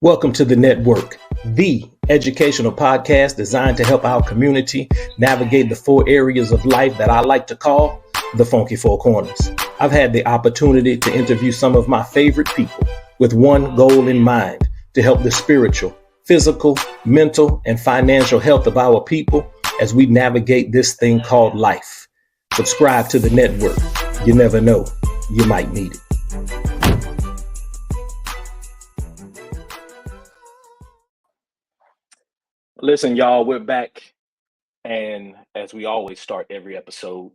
Welcome to the network, the educational podcast designed to help our community navigate the four areas of life that I like to call the funky four corners. I've had the opportunity to interview some of my favorite people with one goal in mind: to help the spiritual, physical, mental, and financial health of our people as we navigate this thing called life. Subscribe to the network. You never know, you might need it. Listen, y'all, we're back. And as we always start every episode,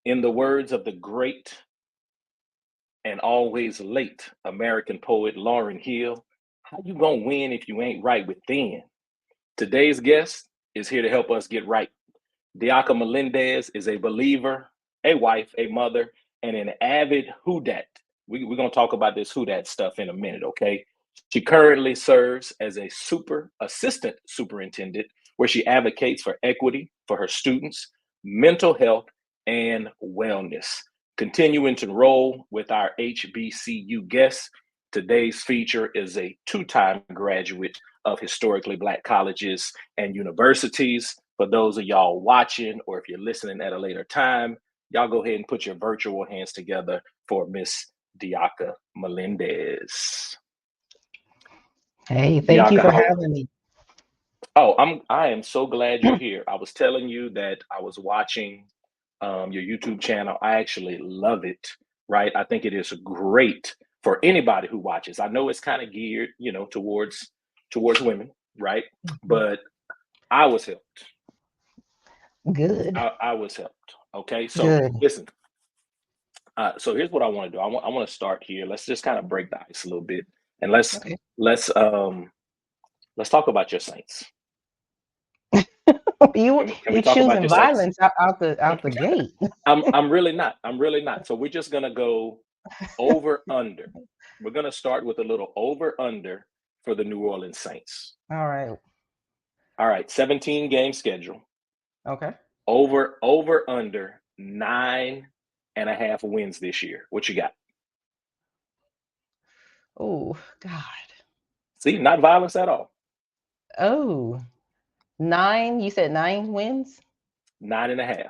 in the words of the great and always late American poet Lauryn Hill, how you gonna win if you ain't right within? Today's guest is here to help us get right. Diaka Melendez is a believer, a wife, a mother, and an avid who dat. We're going to talk about this who dat stuff in a minute, okay? She currently serves as a assistant superintendent, where she advocates for equity for her students, mental health, and wellness. Continuing to roll with our HBCU guests, today's feature is a two-time graduate of historically Black colleges and universities. For those of y'all watching, or if you're listening at a later time, y'all go ahead and put your virtual hands together for Miss Diaka Melendez. Hey, thank you for having me. Oh, I am so glad you're here. I was telling you that I was watching your YouTube channel. I actually love it, right? I think it is great for anybody who watches. I know it's kind of geared, towards women, right? But I was helped. Good. I was helped. Okay, so Good. listen. So here's what I want to do. I want to start here. Let's just kind of break the ice a little bit, and let's talk about your Saints. You choosing violence out the gate. I'm really not. So we're just gonna go over under. We're gonna start with a little over under for the New Orleans Saints. All right. 17 game schedule. Okay. Over under 9.5 wins this year. What you got? Oh God. See, not violence at all. Oh, 9. You said 9 wins? 9.5.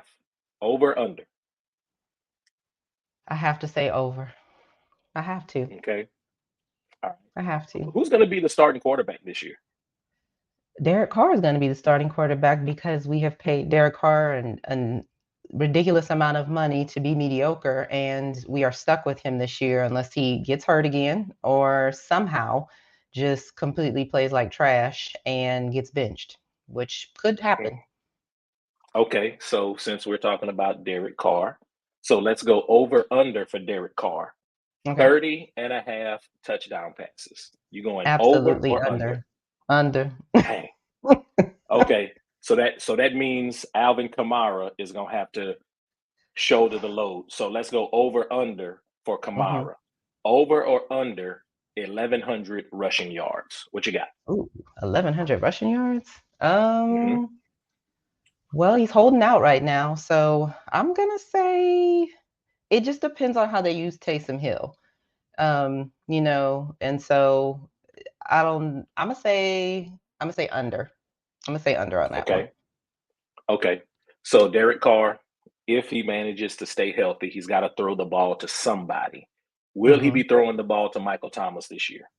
Over under. I have to say over. I have to. Okay. All right. I have to. Who's going to be the starting quarterback this year? Derek Carr is going to be the starting quarterback because we have paid Derek Carr an ridiculous amount of money to be mediocre, and we are stuck with him this year unless he gets hurt again or somehow just completely plays like trash and gets benched, which could happen. Okay, so since we're talking about Derek Carr, so let's go over under for Derek Carr. Okay. 30.5 touchdown passes. You going absolutely over or under? Under. Dang. Okay, so that means Alvin Kamara is gonna have to shoulder the load. So let's go over under for Kamara. Mm-hmm. Over or under 1,100 rushing yards. What you got? Ooh, 1,100 rushing yards. Well, he's holding out right now, so I'm gonna say it just depends on how they use Taysom Hill. And so I'm gonna say under. I'm gonna say under on that one. Okay. So Derek Carr, if he manages to stay healthy, he's got to throw the ball to somebody. Will he be throwing the ball to Michael Thomas this year?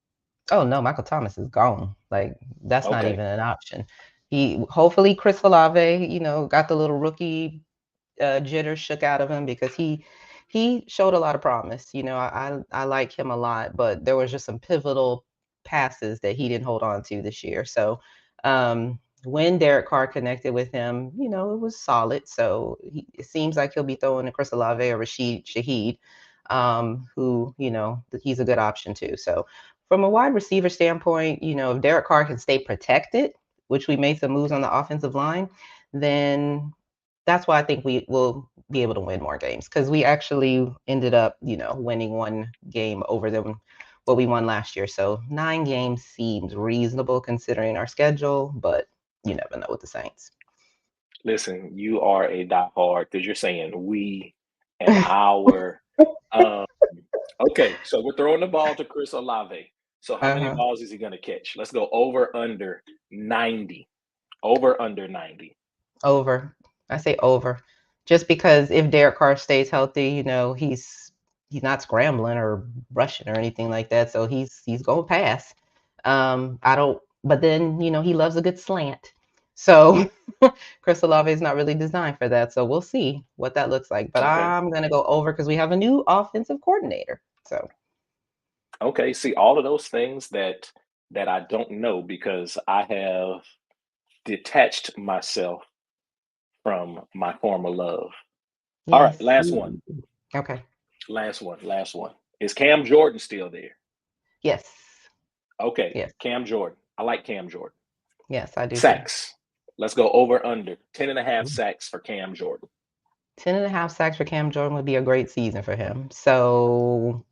Oh no, Michael Thomas is gone. Like that's not even an option. Hopefully Chris Olave, got the little rookie jitter shook out of him because he showed a lot of promise. I like him a lot, but there was just some pivotal passes that he didn't hold on to this year. So when Derek Carr connected with him, it was solid. So it seems like he'll be throwing to Chris Olave or Rashid Shaheed, who, he's a good option too. So from a wide receiver standpoint, if Derek Carr can stay protected, which we made some moves on the offensive line, then that's why I think we will be able to win more games, because we actually ended up, winning one game over them, what we won last year. So 9 games seems reasonable considering our schedule, but you never know with the Saints. Listen, you are a diehard because you're saying we and our. Okay, so we're throwing the ball to Chris Olave. So how many Uh-huh. balls is he going to catch? Let's go over under 90. Over under 90. Over. I say over. Just because if Derek Carr stays healthy, he's not scrambling or rushing or anything like that. So he's going to pass. I don't but then, he loves a good slant. So Chris Olave is not really designed for that. So we'll see what that looks like. But Okay. I'm gonna go over because we have a new offensive coordinator. So Okay. See, all of those things that I don't know because I have detached myself from my former love. All right, yes. last one. Okay. Last one. Last one. Is Cam Jordan still there? Yes. Okay, Yes. Cam Jordan. I like Cam Jordan. Yes, I do too. Sacks. Let's go over under 10 and a half sacks for Cam Jordan. 10.5 sacks for Cam Jordan would be a great season for him. So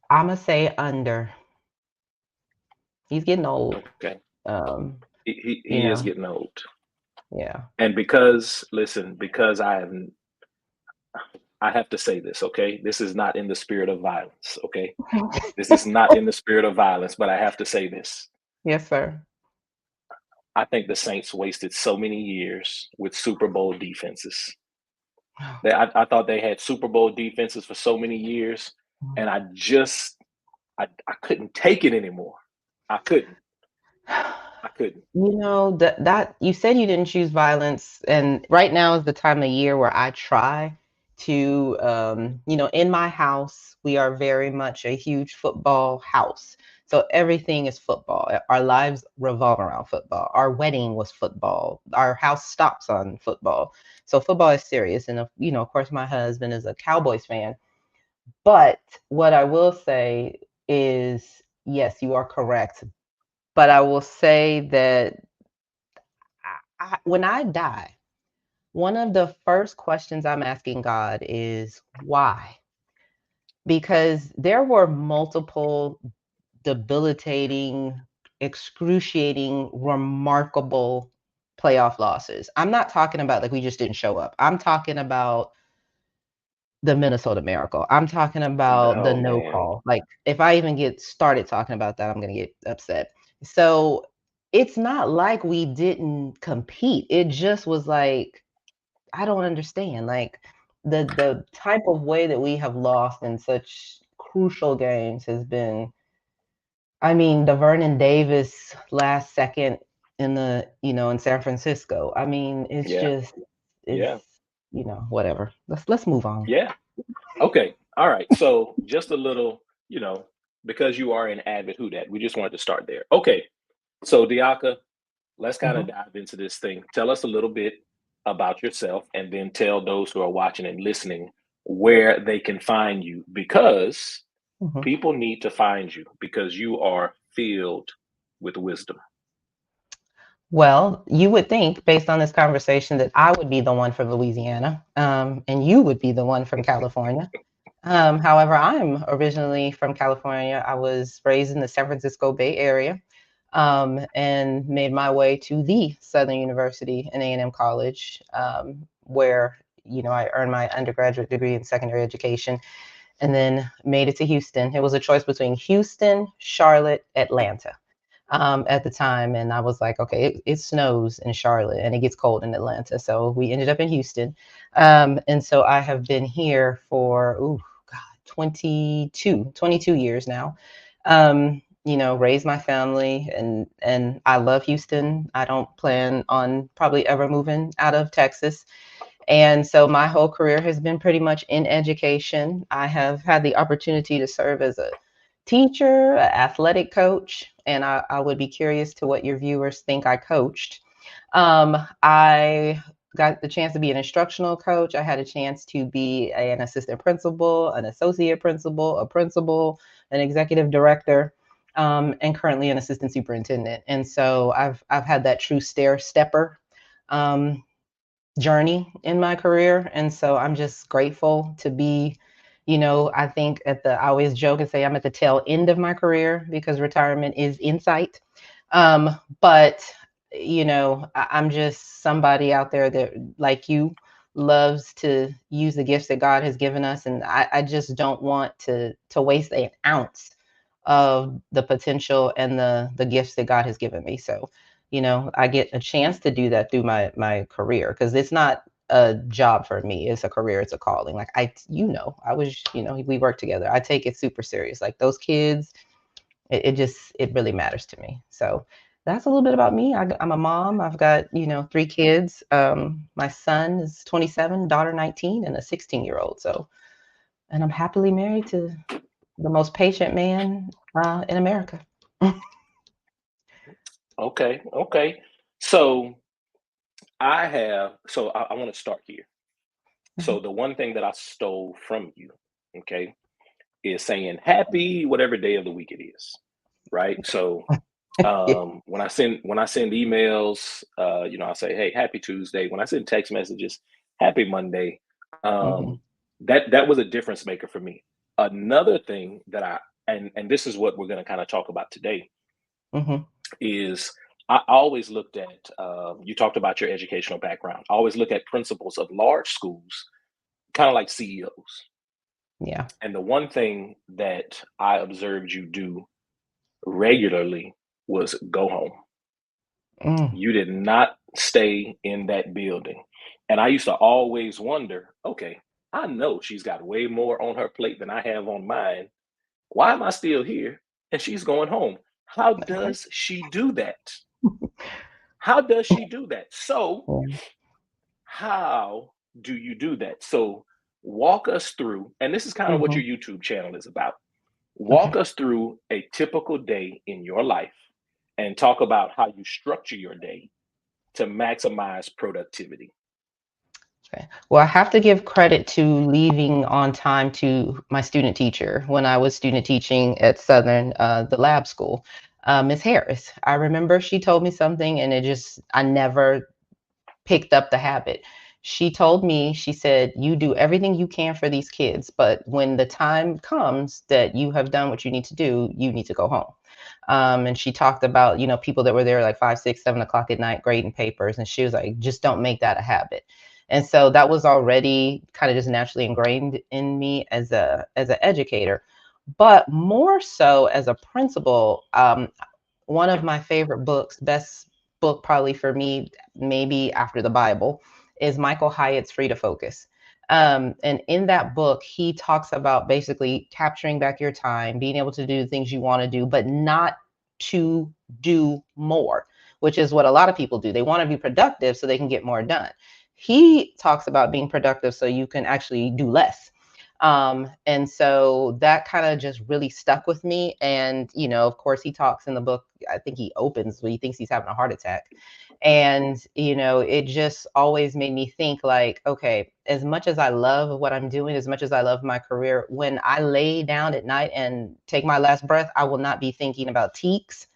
I'm gonna say under. He's getting old. Okay. Um, you He is know, getting old. yeah. And because, listen, because I have to say this, okay? This is not in the spirit of violence, okay? This is not in the spirit of violence, but I have to say this. Yes, sir. I think the Saints wasted so many years with Super Bowl defenses. I thought they had Super Bowl defenses for so many years, and I couldn't take it anymore. I couldn't. I couldn't. That you said you didn't choose violence, and right now is the time of year where I try to, in my house, we are very much a huge football house. So everything is football. Our lives revolve around football. Our wedding was football. Our house stops on football. So football is serious. And, of course, my husband is a Cowboys fan. But what I will say is, yes, you are correct. But I will say that when I die, one of the first questions I'm asking God is why? Because there were multiple debilitating, excruciating, remarkable playoff losses. I'm not talking about like we just didn't show up. I'm talking about the Minnesota Miracle. I'm talking about the Oh no man. call. Like if I even get started talking about that, I'm going to get upset. So it's not like we didn't compete. It just was like I don't understand. Like the type of way that we have lost in such crucial games has been I mean, the Vernon Davis last second in San Francisco. I mean, it's Yeah. just it's Yeah. whatever. Let's move on. Yeah. Okay. All right. So just a little, because you are an avid who dat, we just wanted to start there. Okay. So Diaka, let's kind of Mhm, dive into this thing. Tell us a little bit about yourself and then tell those who are watching and listening where they can find you because mhm. people need to find you because you are filled with wisdom. Well, you would think, based on this conversation, that I would be the one from Louisiana, and you would be the one from California. However, I'm originally from California. I was raised in the San Francisco Bay Area, and made my way to the Southern University and A&M College, where I earned my undergraduate degree in secondary education, and then made it to Houston. It was a choice between Houston, Charlotte, Atlanta at the time. And I was like, okay, it snows in Charlotte and it gets cold in Atlanta. So we ended up in Houston. And so I have been here for, God, 22 years now. Raised my family and I love Houston. I don't plan on probably ever moving out of Texas. And so my whole career has been pretty much in education. I have had the opportunity to serve as a teacher, an athletic coach, and I would be curious to what your viewers think I coached. I got the chance to be an instructional coach. I had a chance to be an assistant principal, an associate principal, a principal, an executive director, and currently an assistant superintendent. And so I've had that true stair-stepper um, journey in my career. And so I'm just grateful to be, I think I always joke and say I'm at the tail end of my career because retirement is in sight. But I'm just somebody out there that like you loves to use the gifts that God has given us, and I just don't want to waste an ounce of the potential and the gifts that God has given me. So, I get a chance to do that through my career, because it's not a job for me. It's a career. It's a calling. Like we work together. I take it super serious. Like those kids, it really matters to me. So that's a little bit about me. I'm a mom. I've got 3 kids. My son is 27, daughter 19, and a 16-year-old. So, and I'm happily married to the most patient man in America. Okay. So I want to start here. So Mhm. the one thing that I stole from you, okay, is saying happy whatever day of the week it is, right? So Yeah. when I send emails, I say, hey, happy Tuesday. When I send text messages, happy Monday. Mhm. Um, that was a difference maker for me. Another thing that and this is what we're going to kind of talk about today Mhm. is I always looked at you talked about your educational background. I always look at principals of large schools, kind of like CEOs. Yeah. And the one thing that I observed you do regularly was go home. Mm. You did not stay in that building. And I used to always wonder, okay, I know she's got way more on her plate than I have on mine. Why am I still here? And she's going home. How Okay. does she do that? How does she do that? So, Yeah. how do you do that? So, walk us through, and this is kind of what Mhm. your YouTube channel is about. Walk Okay. us through a typical day in your life and talk about how you structure your day to maximize productivity. Okay. Well, I have to give credit to leaving on time to my student teacher when I was student teaching at Southern, the lab school, Miss Harris. I remember she told me something, and I never picked up the habit. She told me, she said, you do everything you can for these kids, but when the time comes that you have done what you need to do, you need to go home. And she talked about, people that were there like 5, 6, 7 o'clock at night grading papers. And she was like, just don't make that a habit. And so that was already kind of just naturally ingrained in me as an educator, but more so as a principal. One of my favorite books, best book probably for me, maybe after the Bible, is Michael Hyatt's Free to Focus. And in that book, he talks about basically capturing back your time, being able to do the things you want to do, but not to do more, which is what a lot of people do. They want to be productive so they can get more done. He talks about being productive so you can actually do less. And so that kind of just really stuck with me. And, of course, he talks in the book, I think he opens when he thinks he's having a heart attack. And, it just always made me think like, okay, as much as I love what I'm doing, as much as I love my career, when I lay down at night and take my last breath, I will not be thinking about teaks.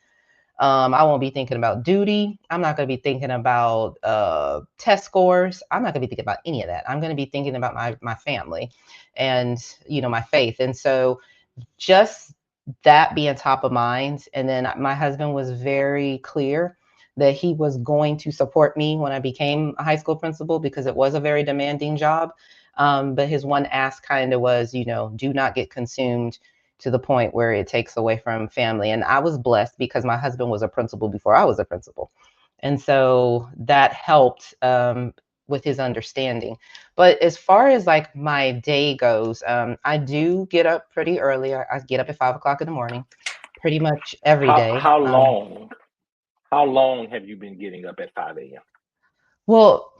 I won't be thinking about duty. I'm not going to be thinking about test scores. I'm not going to be thinking about any of that. I'm going to be thinking about my family and my faith. And so just that being top of mind. And then my husband was very clear that he was going to support me when I became a high school principal, because it was a very demanding job. But his one ask kind of was, do not get consumed to the point where it takes away from family. And I was blessed because my husband was a principal before I was a principal. And so that helped with his understanding. But as far as like my day goes, I do get up pretty early. I get up at 5 o'clock in the morning, pretty much every How day. how long how long have you been getting up at 5 a.m.? Well,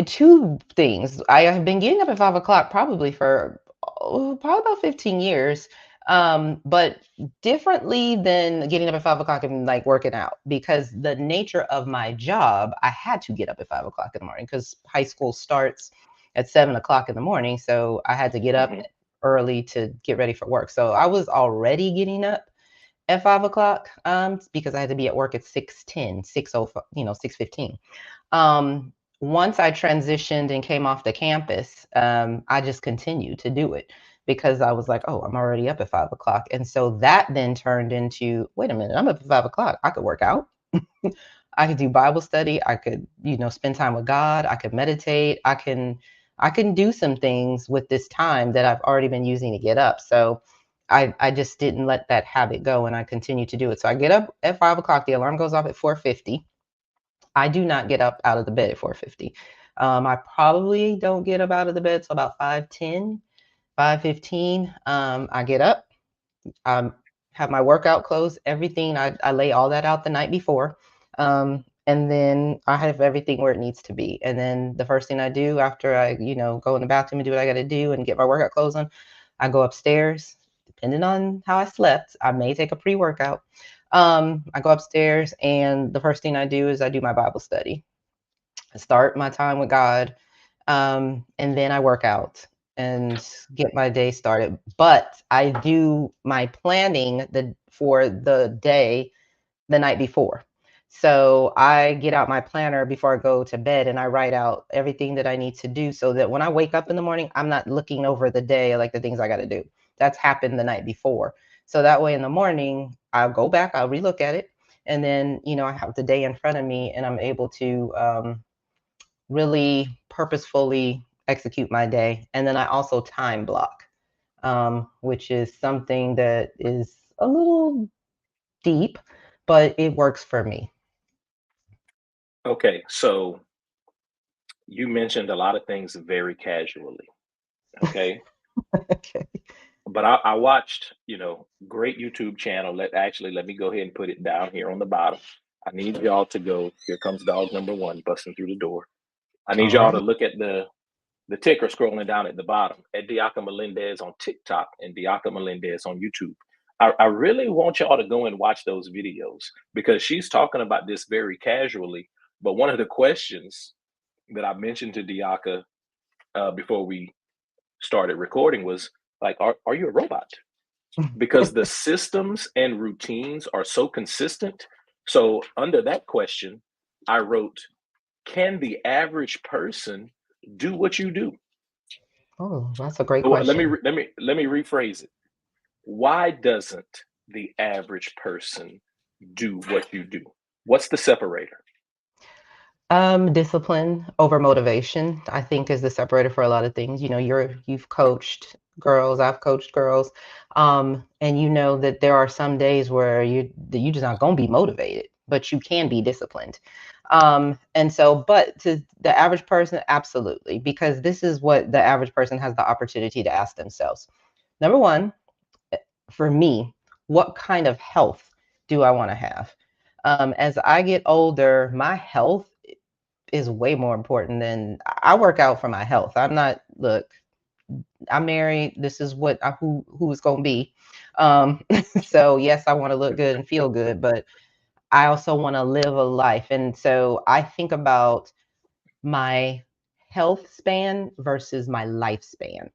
two things. I have been getting up at 5 o'clock probably for probably about 15 years. But differently than getting up at 5 o'clock and like working out, because the nature of my job, I had to get up at 5 o'clock in the morning because high school starts at 7 o'clock in the morning. So I had to get up Hmm. early to get ready for work. So I was already getting up at 5 o'clock because I had to be at work at 6:10, 6:05, 6:15. Once I transitioned and came off the campus, I just continued to do it because I was like, oh, I'm already up at 5 o'clock. And so that then turned into, wait a minute, I'm up at 5 o'clock. I could work out. I could do Bible study. I could, spend time with God. I could meditate. I can do some things with this time that I've already been using to get up. So I just didn't let that habit go, and I continue to do it. So I get up at 5 o'clock. The alarm goes off at 4:50. I do not get up out of the bed at 4:50. I probably don't get up out of the bed till about 5:10, 5:15. I get up. I have my workout clothes, everything. I lay all that out the night before. And then I have everything where it needs to be. And then the first thing I do after I, go in the bathroom and do what I got to do and get my workout clothes on, I go upstairs. Depending on how I slept, I may take a pre-workout. I go upstairs, and the first thing I do is I do my Bible study. I start my time with God, and then I work out and get my day started. But I do my planning for the day the night before. So I get out my planner before I go to bed, and I write out everything that I need to do so that when I wake up in the morning, I'm not looking over the day, like the things I got to do. That's happened the night before. So that way in the morning, I'll go back, I'll relook at it. And then, I have the day in front of me, and I'm able to really purposefully execute my day. And then I also time block, which is something that is a little deep, but it works for me. Okay, so you mentioned a lot of things very casually. Okay. Okay. But I watched, great YouTube channel. Let me go ahead and put it down here on the bottom. I need y'all to go. Here comes dog number one busting through the door. I need All y'all to right. look at the ticker scrolling down at the bottom at Diaka Melendez on TikTok and Diaka Melendez on YouTube. I really want y'all to go and watch those videos because she's talking about this very casually. But one of the questions that I mentioned to Diaka before we started recording was like, are you a robot? Because the systems and routines are so consistent. So under that question, I wrote, can the average person do what you do? Oh, that's a great Well, question. let me rephrase it. Why doesn't the average person do what you do? What's the separator? Discipline over motivation, I think, is the separator for a lot of things. You've coached girls, I've coached girls, and you know that there are some days where you just not gonna be motivated, but you can be disciplined. And so, but to the average person, absolutely, because this is what the average person has the opportunity to ask themselves. Number one, for me, what kind of health do I want to have? As I get older, my health is way more important than I work out for my health. I'm not, look, I'm married. This is what who it's gonna be. Um, so yes, I want to look good and feel good, but I also want to live a life. And so I think about my health span versus my lifespan.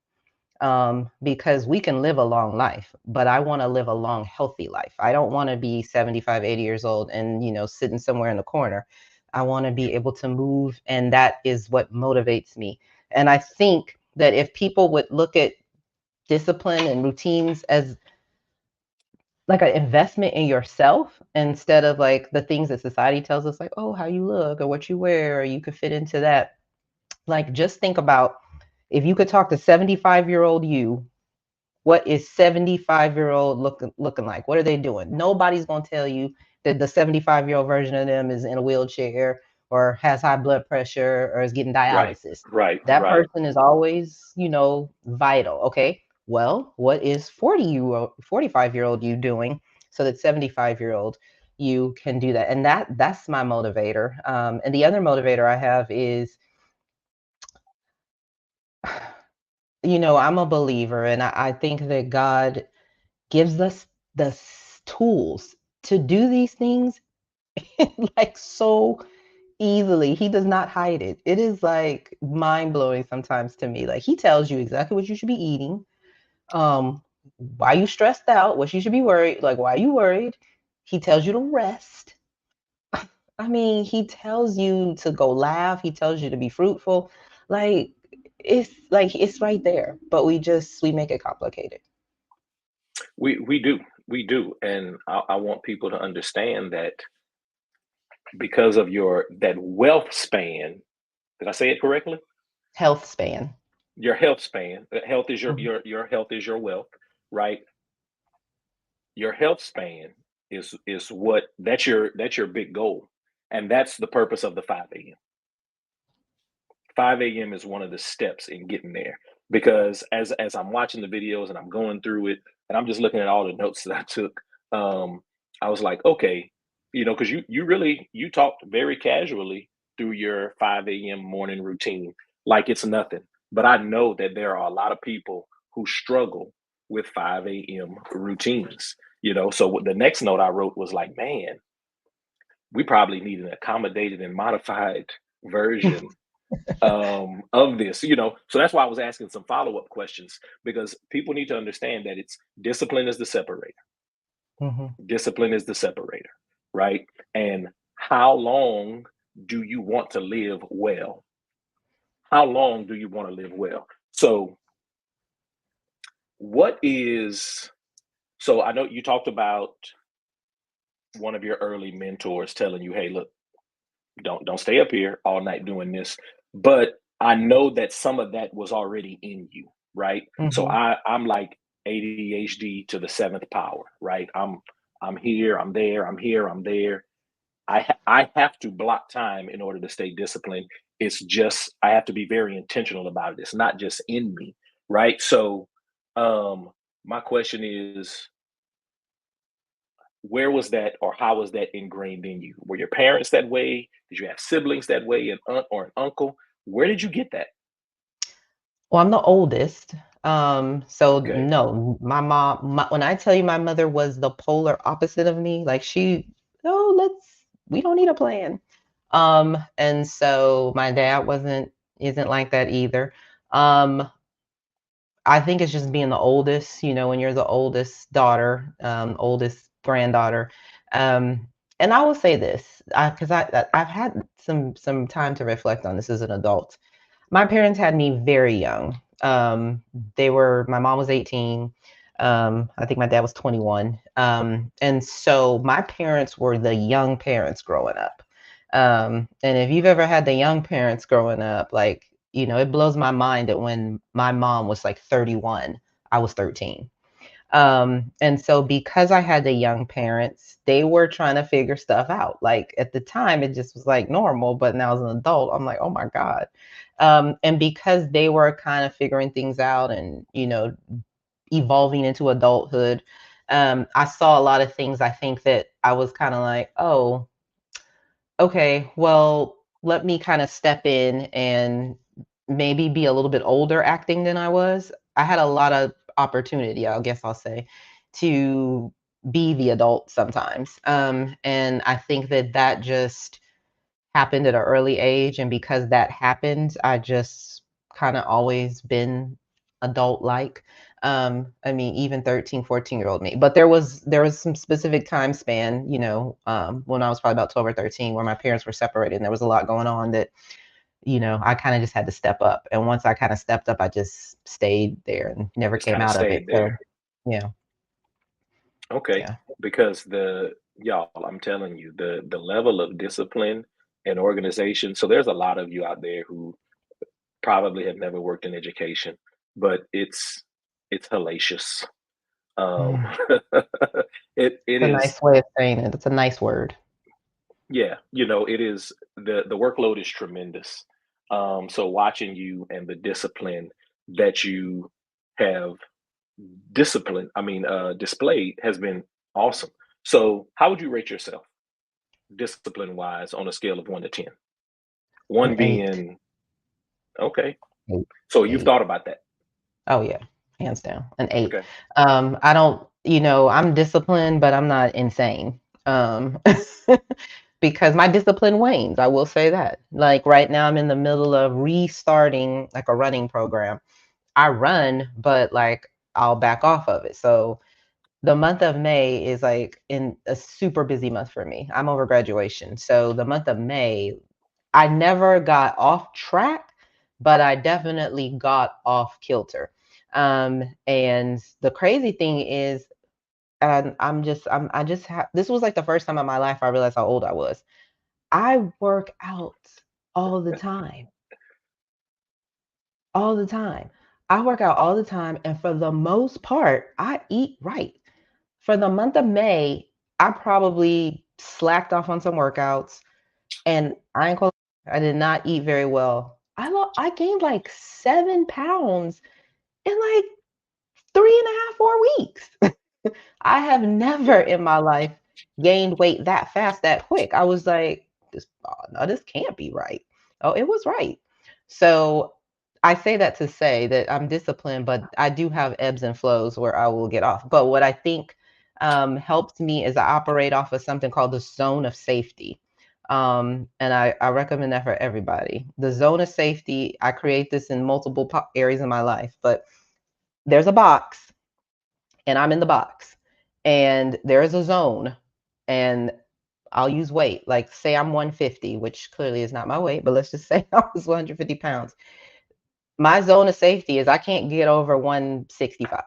Because we can live a long life, but I want to live a long, healthy life. I don't want to be 75, 80 years old and, sitting somewhere in the corner. I want to be able to move, and that is what motivates me. And I think that if people would look at discipline and routines as like an investment in yourself instead of like the things that society tells us, like, oh, how you look or what you wear, or you could fit into that. Like, just think about if you could talk to 75-year-old you, what is 75-year-old looking like? What are they doing? Nobody's going to tell you that the 75-year-old version of them is in a wheelchair or has high blood pressure or is getting Right, dialysis. right, That right. person is always, vital. Okay. Well, what is 45-year-old you doing so that 75-year-old you can do that? And that's my motivator. And the other motivator I have is, I'm a believer, and I think that God gives us the tools to do these things like so easily. He does not hide it. It is like mind blowing sometimes to me. Like, he tells you exactly what you should be eating, um, why you stressed out, what you should be worried, like why you worried. He tells you to rest. I mean, he tells you to go laugh. He tells you to be fruitful. Like it's right there, but we make it complicated. We do, and I want people to understand that because of that wealth span. Did I say it correctly? Health span. Your health span. Health is Mhm. your health is your wealth, right? Your health span is what that's your big goal, and that's the purpose of the 5 a.m. 5 a.m. is one of the steps in getting there, because as I'm watching the videos and I'm going through it and I'm just looking at all the notes that I took, um, I was like, okay, because you talked very casually through your 5 a.m. morning routine like it's nothing. But I know that there are a lot of people who struggle with 5 a.m. routines. So the next note I wrote was like, man, we probably need an accommodated and modified version of this. So that's why I was asking some follow-up questions, because people need to understand that it's discipline is the separator. Mhm. Discipline is the separator, right? And how long do you want to live well? How long do you want to live well? So what is so I know you talked about one of your early mentors telling you, hey, look, don't stay up here all night doing this. But I know that some of that was already in you, right? So Mhm. I'm like ADHD to the seventh power, right? I'm here, I'm there, I'm here, I'm there. I have to block time in order to stay disciplined. It's just I have to be very intentional about it. It's not just in me, right? So um my question is, where was that, or how was that ingrained in you? Were your parents that way? Did you have siblings that way, an aunt or an uncle? Where did you get that? Well, I'm the oldest. So Okay. no, my mom, when I tell you my mother was the polar opposite of me, like oh, we don't need a plan. And so my dad isn't like that either. Um, I think it's just being the oldest, when you're the oldest daughter, oldest granddaughter. Um, and I will say this, because I've had some time to reflect on this as an adult. My parents had me very young. My mom was 18. I think my dad was 21. And so my parents were the young parents growing up. And if you've ever had the young parents growing up, like, it blows my mind that when my mom was like 31, I was 13. And so because I had the young parents, they were trying to figure stuff out. Like at the time, it just was like normal, but now as an adult, I'm like, oh my God. And because they were kind of figuring things out and, evolving into adulthood, I saw a lot of things I think that I was kind of like, oh, okay, well, let me kind of step in and maybe be a little bit older acting than I was. I had a lot of opportunity, I guess I'll say, to be the adult sometimes. And I think that just happened at an early age. And because that happened, I just kind of always been adult like. I mean, even 13, 14-year-old me. But there was some specific time span, when I was probably about 12 or 13, where my parents were separated and there was a lot going on that, I kind of just had to step up. And once I kind of stepped up, I just stayed there and never Just came kind of out of it. stayed So there. yeah, Okay. yeah. Because y'all, I'm telling you, the level of discipline and organization. So there's a lot of you out there who probably have never worked in education, but it's hellacious. Um, Mm. it It's a is. nice way of saying it. It's a nice word. Yeah, it is. The workload is tremendous. So watching you and the discipline that you have displayed has been awesome. So how would you rate yourself discipline wise on a scale of 1 to 10? An One eight. being okay. Eight. So you've Eight. thought about that. Oh yeah, hands down, an 8. Okay. I don't, I'm disciplined, but I'm not insane. Um, because my discipline wanes. I will say that. Like right now, I'm in the middle of restarting like a running program. I run, but like I'll back off of it. So the month of May is like in a super busy month for me. I'm over graduation, so the month of May, I never got off track, but I definitely got off kilter. And the crazy thing is, and I just this was like the first time in my life I realized how old I was. I work out all the time. All the time. I work out all the time, and for the most part, I eat right. For the month of May, I probably slacked off on some workouts, and I ain't gonna I did not eat very well. I gained like 7 pounds in like 3.5, 4 weeks. I have never Yeah, in my life gained weight that fast, that quick. I was like, this, oh, no, this can't be right. Oh, it was right. So I say that to say that I'm disciplined, but I do have ebbs and flows where I will get off. But what I think helps me is I operate off of something called the zone of safety. And I recommend that for everybody. The zone of safety, I create this in multiple areas of my life, but there's a box and I'm in the box and there is a zone and I'll use weight. Like say I'm 150, which clearly is not my weight, but let's just say I was 150 pounds. My zone of safety is I can't get over 165.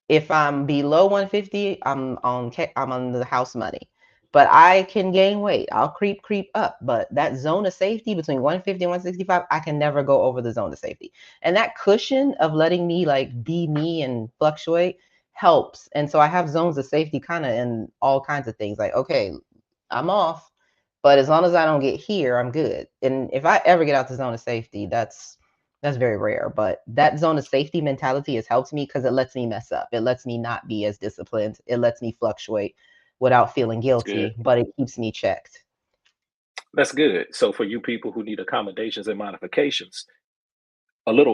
If I'm below 150, I'm on the house money. But I can gain weight. I'll creep up. But that zone of safety between 150 and 165, I can never go over the zone of safety. And that cushion of letting me like be me and fluctuate helps. And so I have zones of safety kind of in all kinds of things. Like, okay, I'm off, but as long as I don't get here, I'm good. And if I ever get out the zone of safety, that's very rare. But that zone of safety mentality has helped me because it lets me mess up. It lets me not be as disciplined. It lets me fluctuate without feeling that's good. guilty, but it keeps me checked. That's good. So for you people who need accommodations and modifications,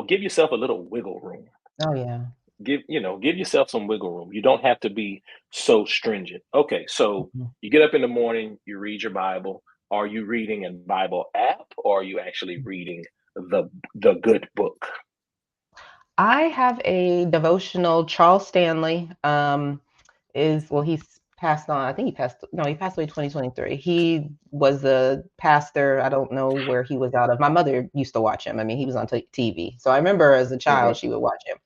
give yourself a little wiggle room. Oh yeah. Give yourself some wiggle room. You don't have to be so stringent. Okay, so Mhm. you get up in the morning, you read your Bible. Are you reading a Bible app or are you actually reading the good book? I have a devotional. Charles Stanley is well, he's passed on. I think he passed away 2023. He was a pastor. I don't know where he was out of. My mother used to watch him. I mean, he was on TV. So I remember as a child, Hmm. she would watch him.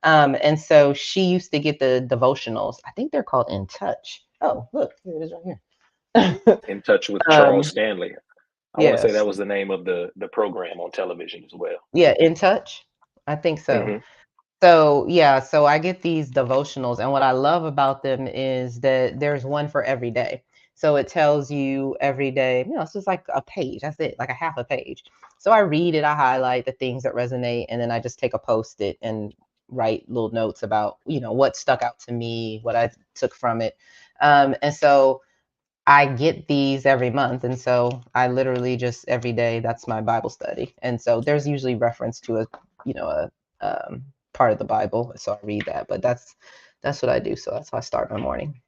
And so she used to get the devotionals. I think they're called In Touch. Oh, look, here it is right here. In Touch with Charles um, Stanley. I want to say yes. that was the name of the program on television as well. Yeah, In Touch. I think so. Hmm. So, yeah, so I get these devotionals, and what I love about them is that there's one for every day. So it tells you every day, it's just like a page. That's it, like a half a page. So I read it, I highlight the things that resonate, and then I just take a post-it and write little notes about, what stuck out to me, what I took from it. And so I get these every month. And so I literally just every day, that's my Bible study. And so there's usually reference to a part of the Bible. So I read that, but that's what I do. So that's how I start my morning.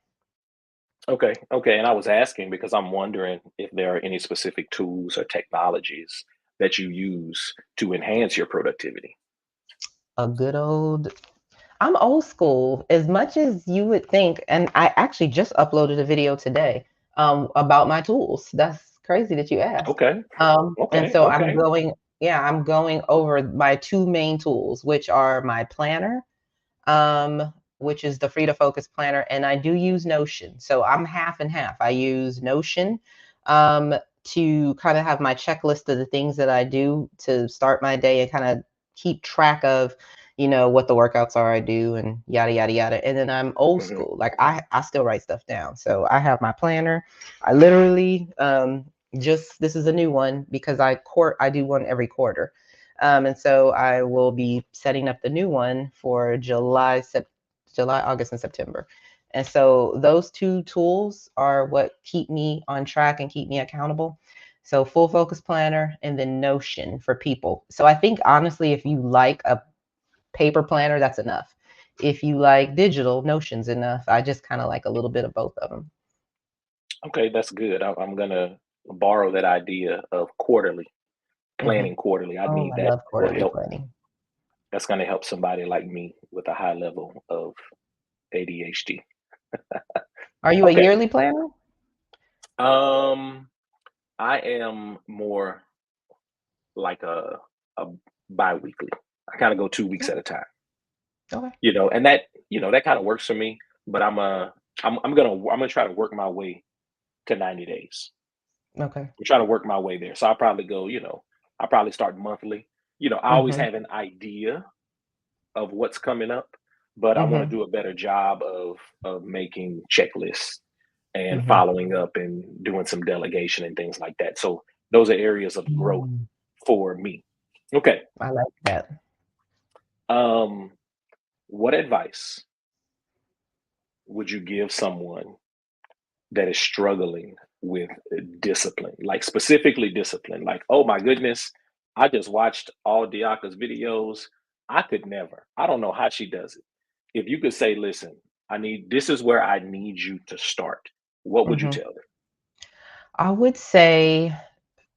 Okay, okay. And I was asking because I'm wondering if there are any specific tools or technologies that you use to enhance your productivity. A good old I'm old school as much as you would think. And I actually just uploaded a video today about my tools. That's crazy that you asked. Okay, And okay, so okay. I'm going over my two main tools, which are my planner, which is the Free to Focus planner, and I do use Notion. So I'm half and half. I use Notion to kind of have my checklist of the things that I do to start my day and kind of keep track of, what the workouts are I do and yada yada yada. And then I'm old Hmm. school. Like I still write stuff down. So I have my planner. I literally just this is a new one because I do one every quarter. And so I will be setting up the new one for July, August, and September. And so those two tools are what keep me on track and keep me accountable. So full focus planner and then Notion for people. So I think honestly, if you like a paper planner, that's enough. If you like digital, Notion's enough. I just kind of like a little bit of both of them. Okay, that's good. I'm gonna borrow that idea of Hmm. planning quarterly. I Oh, need I that love will quarterly help. planning. That's gonna help somebody like me with a high level of ADHD. Are you a Okay. yearly planner? Um, I am more like a biweekly. I kind of go 2 weeks Okay. at a time. Okay. And that kind of works for me. But I'm gonna try to work my way to 90 days. Okay. I'm trying to work my way there. So I'll probably go, I'll probably start monthly. I always Mhm. have an idea of what's coming up, but I want to Mhm. do a better job of making checklists and Mhm. following up and doing some delegation and things like that. So those are areas of growth Mm. for me. Okay. I like that. Um, what advice would you give someone that is struggling with discipline, like specifically discipline? Like, oh my goodness, I just watched all Diaka's videos. I could never. I don't know how she does it. If you could say, listen, this is where I need you to start, what would you Mhm. tell them? I would say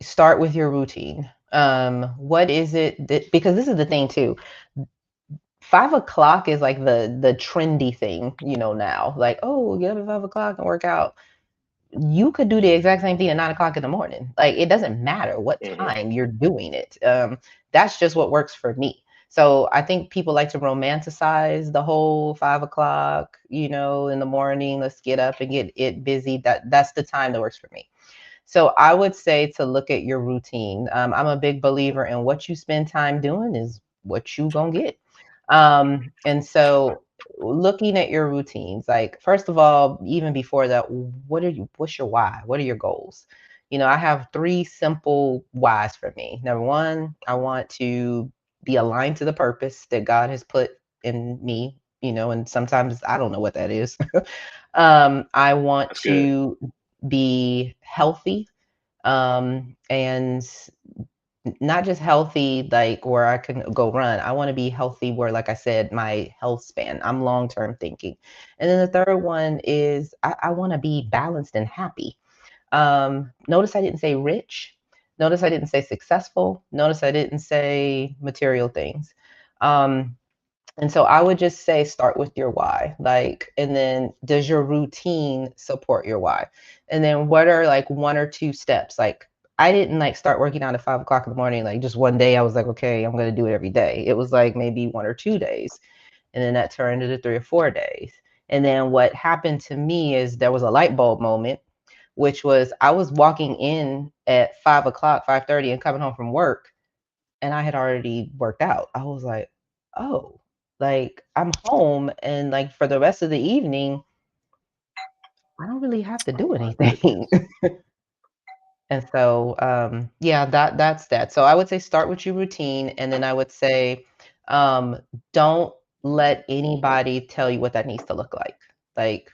start with your routine. What is it that, because this is the thing too. 5 o'clock is like the trendy thing, now. Like, oh, get up at 5 o'clock and work out. You could do the exact same thing at 9 o'clock in the morning. Like, it doesn't matter what Hmm. time you're doing it. That's just what works for me. So I think people like to romanticize the whole 5 o'clock, in the morning. Let's get up and get it busy. That's the time that works for me. So I would say to look at your routine. I'm a big believer in what you spend time doing is what you gonna get. And so looking at your routines, like first of all, even before that, what's your why? What are your goals? I have three simple whys for me. Number one, I want to be aligned to the purpose that God has put in me, and sometimes I don't know what that is. I want That's good. to be healthy, and not just healthy like where I can go run. I want to be healthy where, like I said, my health span. I'm long term thinking. And then the third one is I want to be balanced and happy. Notice I didn't say rich. Notice I didn't say successful. Notice I didn't say material things. Um, and so I would just say start with your why. Like, and then does your routine support your why? And then what are like one or two steps? Like, I didn't like start working out at 5 o'clock in the morning. Like, just one day I was like, okay, I'm going to do it every day. It was like maybe 1 or 2 days. And then that turned into 3 or 4 days. And then what happened to me is there was a light bulb moment, which was I was walking in at 5 o'clock, 5:30, and coming home from work, and I had already worked out. I was like, oh, like I'm home, and like for the rest of the evening, I don't really have to Oh do my anything. goodness. And so yeah, that's that. So I would say start with your routine, and then I would say don't let anybody tell you what that needs to look like. Like,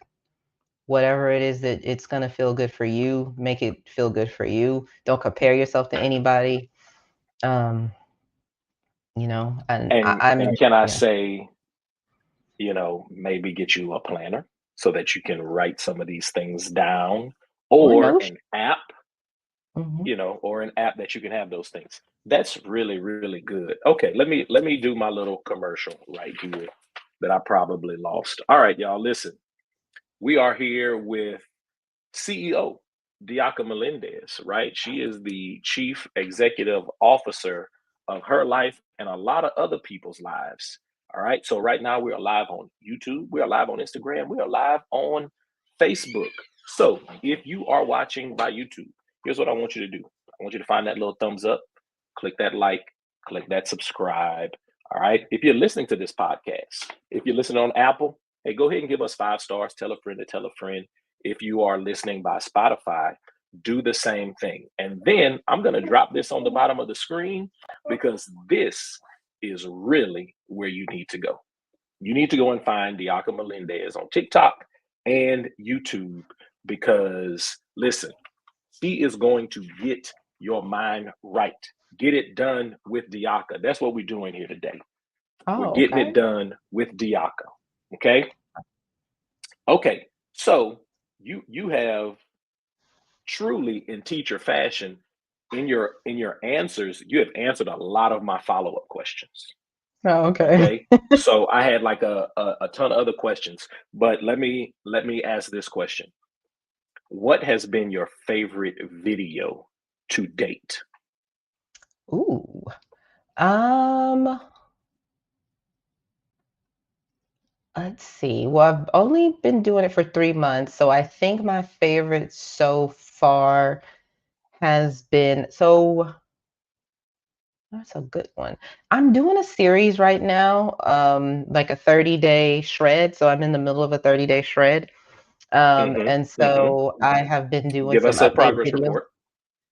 whatever it is that it's going to feel good for you, make it feel good for you. Don't compare yourself to anybody. Um, and I'm And can I yeah. say, maybe get you a planner so that you can write some of these things down, Or or Notion. an app, Mhm. or an app that you can have those things. That's really, really good. Okay, let me do my little commercial right here that I probably lost. All right, y'all, listen. We are here with CEO Diaka Melendez, right? She is the chief executive officer of her life and a lot of other people's lives. All right. So right now we are live on YouTube, we are live on Instagram, we are live on Facebook. So if you are watching by YouTube, here's what I want you to do. I want you to find that little thumbs up, click that like, click that subscribe. All right. If you're listening to this podcast, if you're listening on Apple, hey, go ahead and give us 5 stars. Tell a friend to tell a friend. If you are listening by Spotify, do the same thing. And then I'm going to drop this on the bottom of the screen because this is really where you need to go. You need to go and find Diaka Melendez on TikTok and YouTube because, listen, she is going to get your mind right. Get it done with Diaka. That's what we're doing here today. We're Oh, getting it okay. done with Diaka. Okay. Okay. So you have truly in teacher fashion in your answers, you have answered a lot of my follow-up questions. Oh, okay. Okay. So I had like a ton of other questions, but let me ask this question. What has been your favorite video to date? Ooh. Um, let's see. Well, I've only been doing it for 3 months, so I think my favorite so far has been so. That's a good one. I'm doing a series right now, like a 30-day shred. So I'm in the middle of a 30-day shred. Mm-hmm. And Mm-hmm. so I have been doing Give some us a update progress videos. report.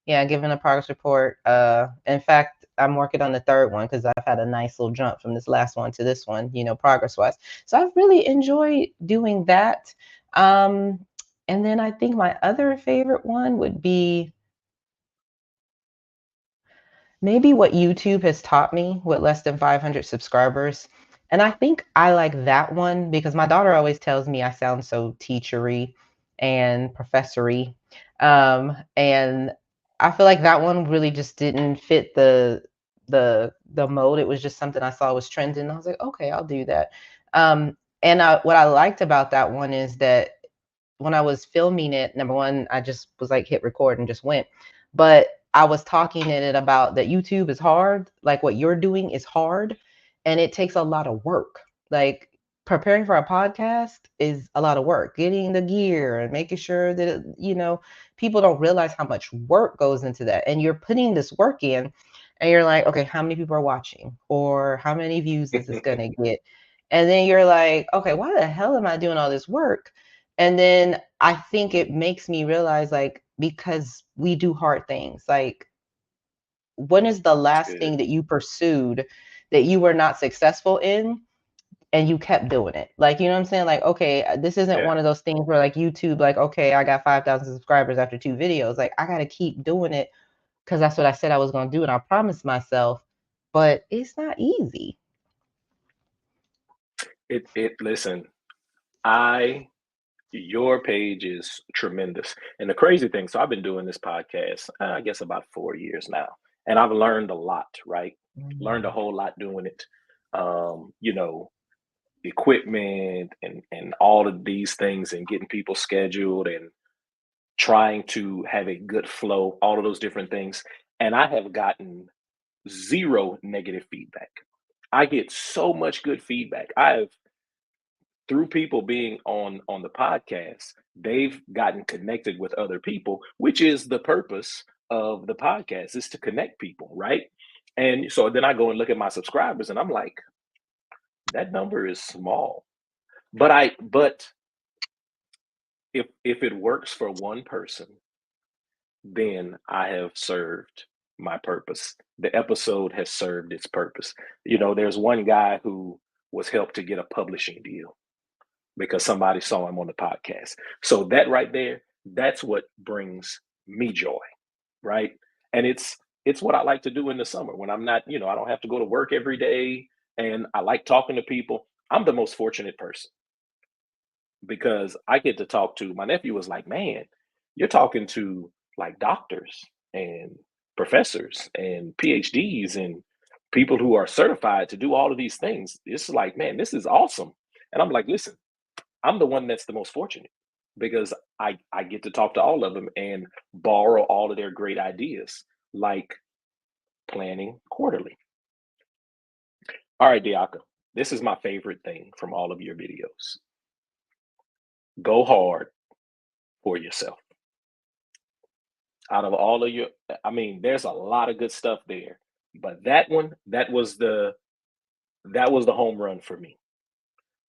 Yeah, giving a progress report. In fact, I'm working on the third one because I've had a nice little jump from this last one to this one, progress wise. So I've really enjoyed doing that. Um, and then I think my other favorite one would be maybe what YouTube has taught me with less than 500 subscribers. And I think I like that one because my daughter always tells me I sound so teachery and professory. And I feel like that one really just didn't fit the mode. It was just something I saw was trending. I was like, okay, I'll do that. What I liked about that one is that when I was filming it, number one, I just was like hit record and just went. But I was talking in it about that YouTube is hard. Like what you're doing is hard and it takes a lot of work. Like preparing for a podcast is a lot of work. Getting the gear and making sure that people don't realize how much work goes into that. And you're putting this work in and you're like, okay, how many people are watching? Or how many views is this gonna get? And then you're like, okay, why the hell am I doing all this work? And then I think it makes me realize, like, because we do hard things, like, when is the That's last good. thing that you pursued that you were not successful in and you kept doing it? Like, you know what I'm saying? Like, okay, this isn't Yeah. one of those things where like YouTube, like, okay, I got 5,000 subscribers after 2 videos. Like, I got to keep doing it because that's what I said I was going to do. And I promised myself, but it's not easy. Listen, I your page is tremendous. And the crazy thing, so I've been doing this podcast, I guess about 4 years now, and I've learned a lot, right? Learned a Mm. whole lot doing it. You know, equipment and all of these things and getting people scheduled and trying to have a good flow, all of those different things. And I have gotten zero negative feedback. I get so much good feedback. I've through people being on the podcast, they've gotten connected with other people, which is the purpose of the podcast is to connect people, right? And so then I go and look at my subscribers and I'm like, that number is small. But if it works for one person, then I have served my purpose. The episode has served its purpose. There's one guy who was helped to get a publishing deal because somebody saw him on the podcast. So that right there, that's what brings me joy, right? And it's what I like to do in the summer when I'm not, I don't have to go to work every day and I like talking to people. I'm the most fortunate person because I get to talk to my nephew was like, "Man, you're talking to like doctors and professors and PhDs and people who are certified to do all of these things. It's like, man, this is awesome." And I'm like, "Listen, I'm the one that's the most fortunate because I get to talk to all of them and borrow all of their great ideas, like planning quarterly." All right, Diaka, this is my favorite thing from all of your videos. Go hard for yourself. Out of all of your, I mean, there's a lot of good stuff there, but that one, that was the home run for me.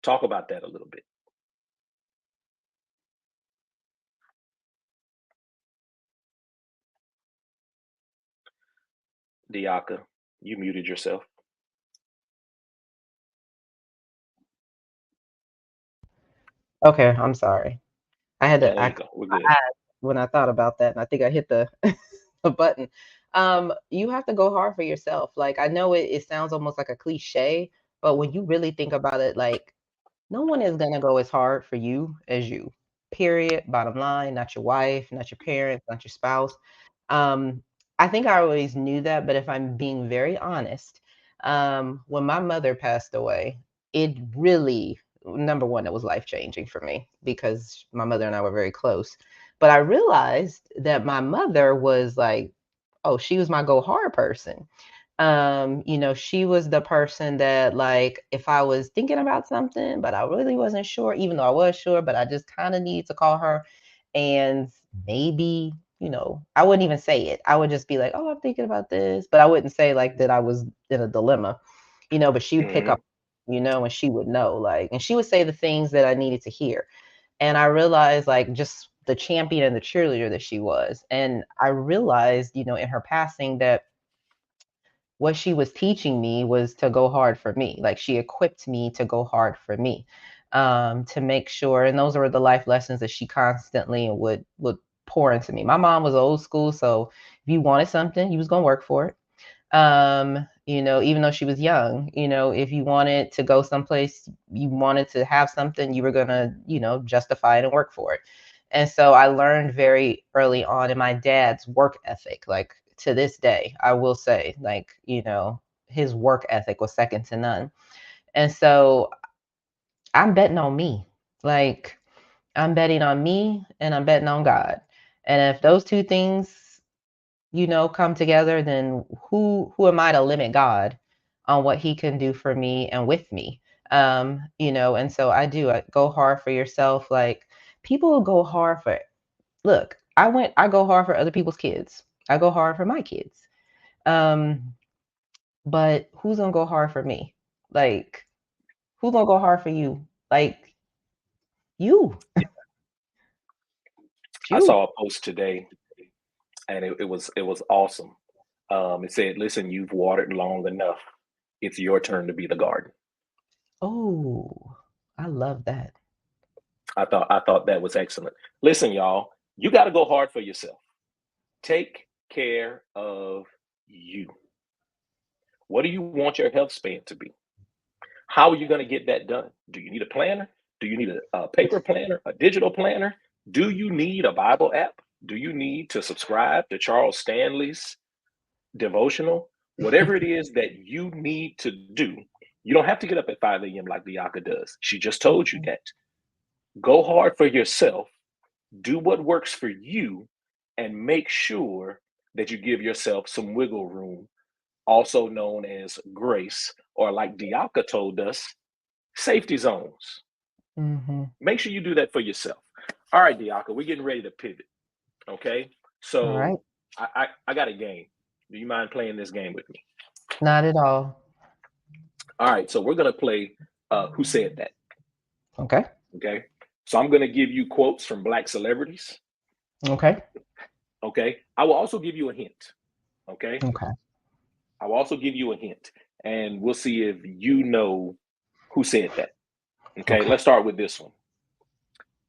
Talk about that a little bit, Diaka. You muted yourself. Okay, I'm sorry. I had No, to there I you closed go. We're my good. eyes when I thought about that, and I think I hit the the button. You have to go hard for yourself. Like I know it sounds almost like a cliche, but when you really think about it, like no one is gonna go as hard for you as you. Period. Bottom line, not your wife, not your parents, not your spouse. Um, I think I always knew that, but if I'm being very honest, when my mother passed away, it really, number one, it was life changing for me because my mother and I were very close. But I realized that my mother was like, oh, she was my go hard person. She was the person that like if I was thinking about something, but I really wasn't sure, even though I was sure, but I just kind of need to call her and maybe, I wouldn't even say it. I would just be like, oh, I'm thinking about this, but I wouldn't say like that I was in a dilemma, but she would pick up, and she would know, like, and she would say the things that I needed to hear. And I realized, like, just the champion and the cheerleader that she was. And I realized, in her passing, that what she was teaching me was to go hard for me. Like, she equipped me to go hard for me, to make sure. And those were the life lessons that she constantly would pour into me. My mom was old school, so if you wanted something, you was gonna work for it. Even though she was young, if you wanted to go someplace, you wanted to have something, you were gonna, justify it and work for it. And so I learned very early on in my dad's work ethic, like to this day, I will say, like, his work ethic was second to none. And so I'm betting on me. Like, I'm betting on me and I'm betting on God. And if those two things, come together, then who am I to limit God on what he can do for me and with me? And so I go hard for yourself. Like, people will go hard for, look, I go hard for other people's kids. I go hard for my kids. But who's gonna go hard for me? Like, who's gonna go hard for you? Like, you. I You. saw a post today, and it was awesome. It said, "Listen, you've watered long enough. It's your turn to be the garden." Oh, I love that. I thought that was excellent. Listen, y'all, you got to go hard for yourself. Take care of you. What do you want your health span to be? How are you going to get that done? Do you need a planner? Do you need a paper planner, a digital planner? Do you need a Bible app? Do you need to subscribe to Charles Stanley's devotional? Whatever it is that you need to do, you don't have to get up at 5 a.m. like Diaka does. She just told you that. Go hard for yourself, do what works for you, and make sure that you give yourself some wiggle room, also known as grace, or like Diaka told us, safety zones. Mm-hmm. Make sure you do that for yourself. All right, Diaka, we're getting ready to pivot. Okay. All right. So I got a game. Do you mind playing this game with me? Not at all. All right. So we're gonna play Who Said That? Okay. Okay. So I'm gonna give you quotes from Black celebrities. Okay. Okay. I will also give you a hint. Okay. Okay. I will also give you a hint, and we'll see if you know who said that. Okay. Okay. Let's start with this one.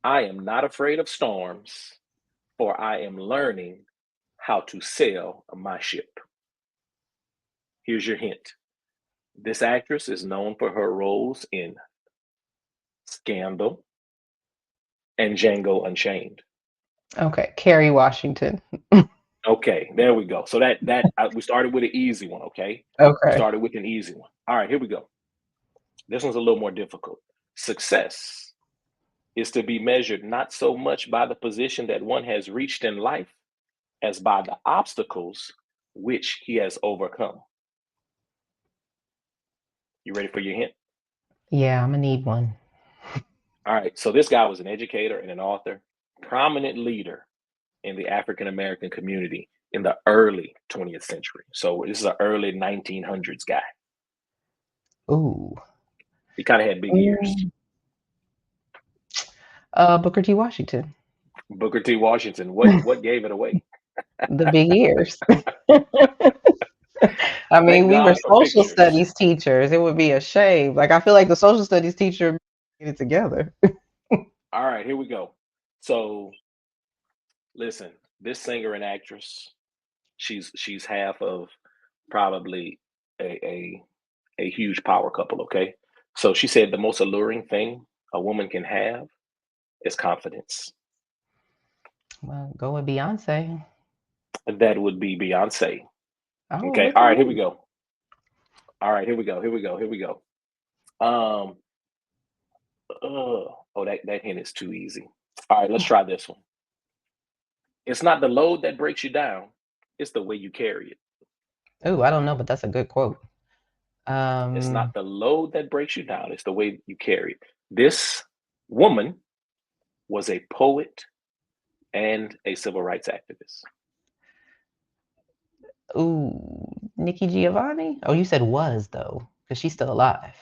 I am not afraid of storms, for I am learning how to sail my ship. Here's your hint. This actress is known for her roles in Scandal and Django Unchained. Okay. Kerry Washington. Okay, there we go. So we started with an easy one. Okay, we Okay. started with an easy one. All right, here we go. This one's a little more difficult. Success is to be measured not so much by the position that one has reached in life as by the obstacles which he has overcome. You ready for your hint? Yeah, I'm gonna need one. All right, so this guy was an educator and an author, prominent leader in the African American community in the early 20th century. So this is an early 1900s guy. Ooh. He kind of had big ears. Booker T. Washington. Booker T. Washington. What gave it away? The big ears. I mean, Thank we were God for social pictures. studies teachers. It would be a shame. Like, I feel like the social studies teacher get it together. All right, here we go. So listen, this singer and actress, she's half of probably a huge power couple. Okay, so she said the most alluring thing a woman can have is confidence. Well, go with Beyonce. That would be Beyonce. Oh, Okay, look all at right, here we me. go. All right, here we go. Here we go. Here we go. Um, oh, that hint is too easy. All right, let's try this one. It's not the load that breaks you down; it's the way you carry it. Oh, I don't know, but that's a good quote. It's Um, not the load that breaks you down; it's the way you carry it. This woman was a poet and a civil rights activist. Ooh, Nikki Giovanni? Oh, you said was, though, because she's still alive.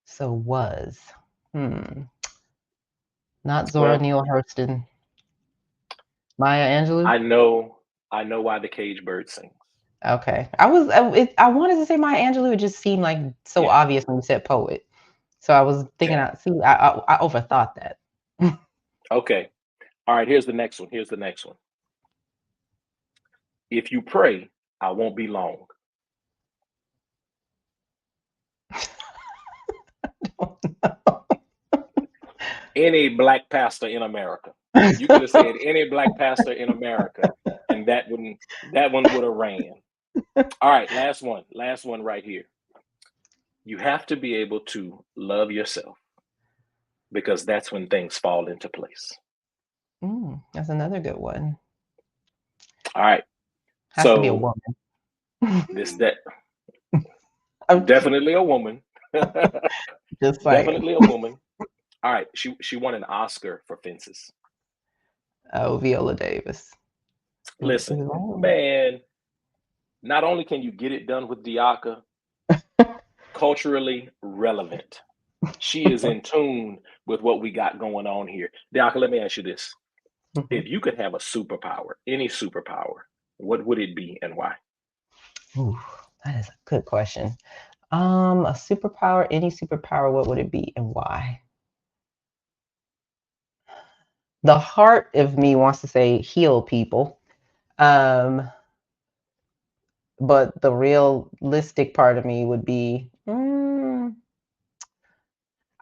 So was. Not Zora Neale Hurston. Maya Angelou? I know why the cage bird sings. Okay. I wanted to say Maya Angelou. It just seemed like so obvious when you said poet. So I was thinking, I overthought that. Okay. All right, here's the next one. If you pray, I won't be long. Any black pastor in America. You could have said any black pastor in America, and that one would have ran. All right, last one right here. You have to be able to love yourself, because that's when things fall into place. That's another good one. All right. Has to be a woman. Definitely a woman. Definitely a woman. All right. She won an Oscar for Fences. Oh, Viola Davis. Listen, man, not only can you get it done with Diaka, culturally relevant. She is in tune with what we got going on here. Diaka, let me ask you this. If you could have a superpower, any superpower, what would it be and why? Ooh, that is a good question. A superpower, any superpower, what would it be and why? The heart of me wants to say heal people. But the realistic part of me would be,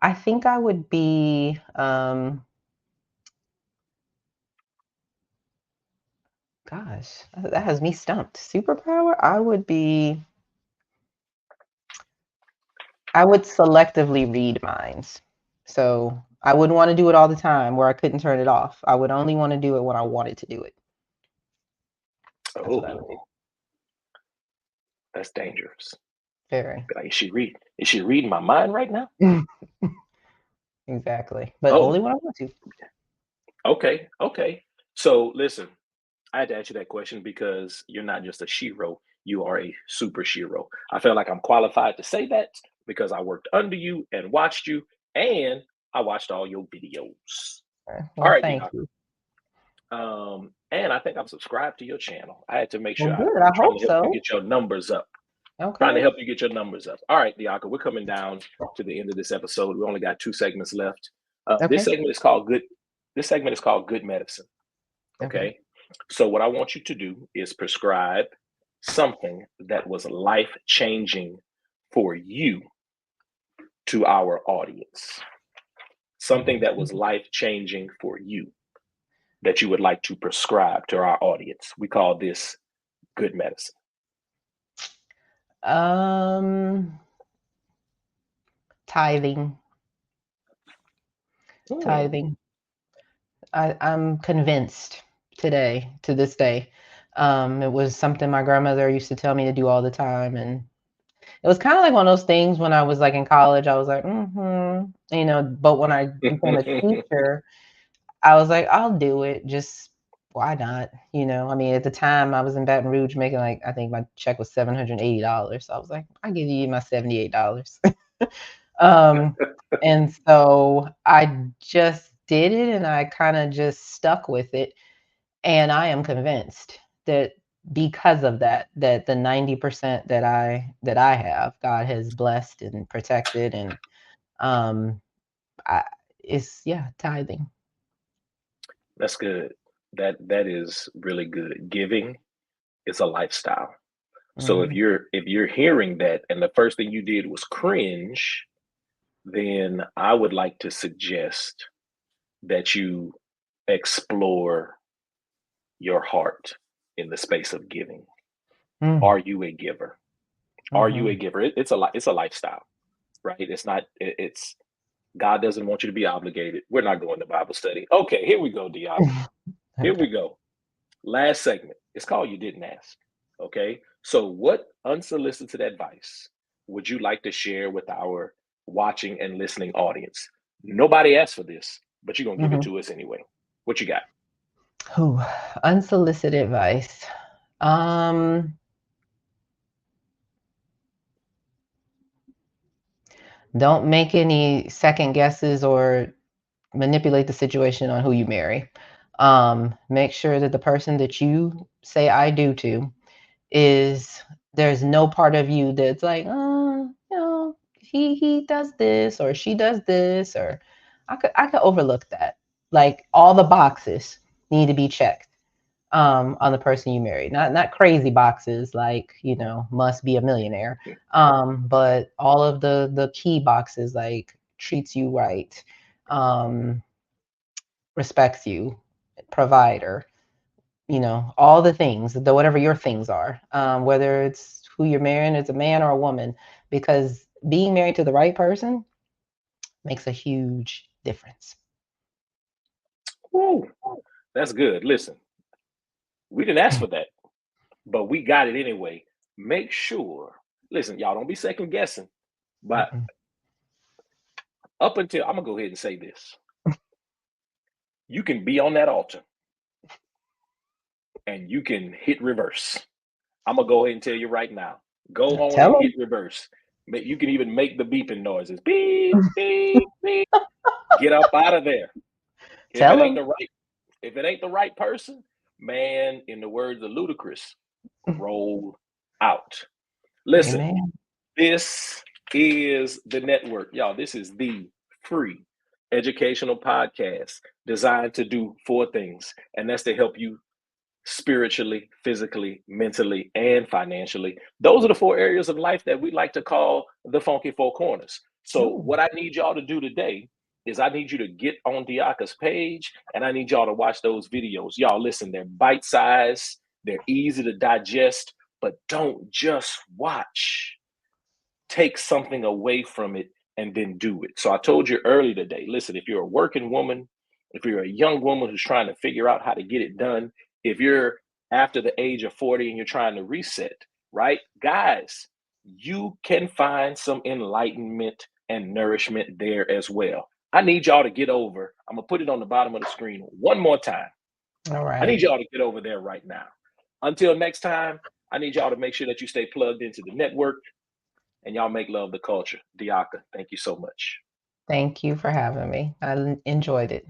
I think I would be, gosh, that has me stumped. Superpower, I would selectively read minds. So I wouldn't want to do it all the time where I couldn't turn it off. I would only want to do it when I wanted to do it. That's what I would do. That's dangerous. Very. Like, is she reading my mind right now? Exactly. But only when I want to. Okay. So listen, I had to ask you that question because you're not just a shero, you are a super shero. I feel like I'm qualified to say that because I worked under you and watched you, and I watched all your videos. Well, all right, thank you. And I think I'm subscribed to your channel. I had to make sure good. I hope to help so. you get your numbers up. Okay. Trying to help you get your numbers up. All right, Diaka, we're coming down to the end of this episode. We only got 2 segments left. This segment is called Good Medicine. Okay. So what I want you to do is prescribe something that was life-changing for you to our audience. Something that was life-changing for you that you would like to prescribe to our audience. We call this good medicine. Tithing. Tithing. I'm convinced today, to this day. It was something my grandmother used to tell me to do all the time. And it was kind of like one of those things when I was like in college, I was like, but when I became a teacher, I was like, I'll do it. Just why not? I mean, at the time I was in Baton Rouge making I think my check was $780. So I was like, I'll give you my $78. And so I just did it, and I kind of just stuck with it. And I am convinced that because of that the 90% that I have, God has blessed and protected, and tithing. That's good. That is really good. Giving is a lifestyle. So if you're hearing that and the first thing you did was cringe, then I would like to suggest that you explore your heart in the space of giving. Are you a giver? Are you a giver? It's a lifestyle, right? It's God doesn't want you to be obligated. We're not going to Bible study. Okay, here we go, Diaka. Here we go. Last segment. It's called You Didn't Ask. Okay. So what unsolicited advice would you like to share with our watching and listening audience? Nobody asked for this, but you're going to give it to us anyway. What you got? Who? Unsolicited advice. Don't make any second guesses or manipulate the situation on who you marry. Make sure that the person that you say I do to is there's no part of you that's like, he does this or she does this, or I could overlook that. Like all the boxes need to be checked on the person you marry. Not crazy boxes like must be a millionaire, but all of the key boxes like treats you right, um, respects you, provider, all the things, the whatever your things are, whether it's who you're marrying, it's a man or a woman, because being married to the right person makes a huge difference. Woo, that's good. Listen, we didn't ask for that, but we got it anyway. Make sure, listen, y'all don't be second guessing, but up until, I'm gonna go ahead and say this. You can be on that altar and you can hit reverse. I'm gonna go ahead and tell you right now. Go on Tell and them. hit reverse. You can even make the beeping noises. Beep, beep, beep. Get up out of there. If Tell it ain't them. the right, if it ain't the right person, man, in the words of Ludacris, roll out. Listen, Amen. this is the network. Y'all, this is the free educational podcast designed to do four things, and that's to help you spiritually, physically, mentally, and financially. Those are the four areas of life that we like to call the funky four corners. So, Ooh, what I need y'all to do today is I need you to get on Diaka's page and I need y'all to watch those videos. Y'all, listen, they're bite sized, they're easy to digest, but don't just watch. Take something away from it and then do it. So, I told you earlier today, listen, if you're a working woman, if you're a young woman who's trying to figure out how to get it done, if you're after the age of 40 and you're trying to reset, right? Guys, you can find some enlightenment and nourishment there as well. I need y'all to get over. I'm going to put it on the bottom of the screen one more time. all I need right. y'all to get over there right now. Until next time, I need y'all to make sure that you stay plugged into the network and y'all make love the culture. Diaka, thank you so much. Thank you for having me. I enjoyed it.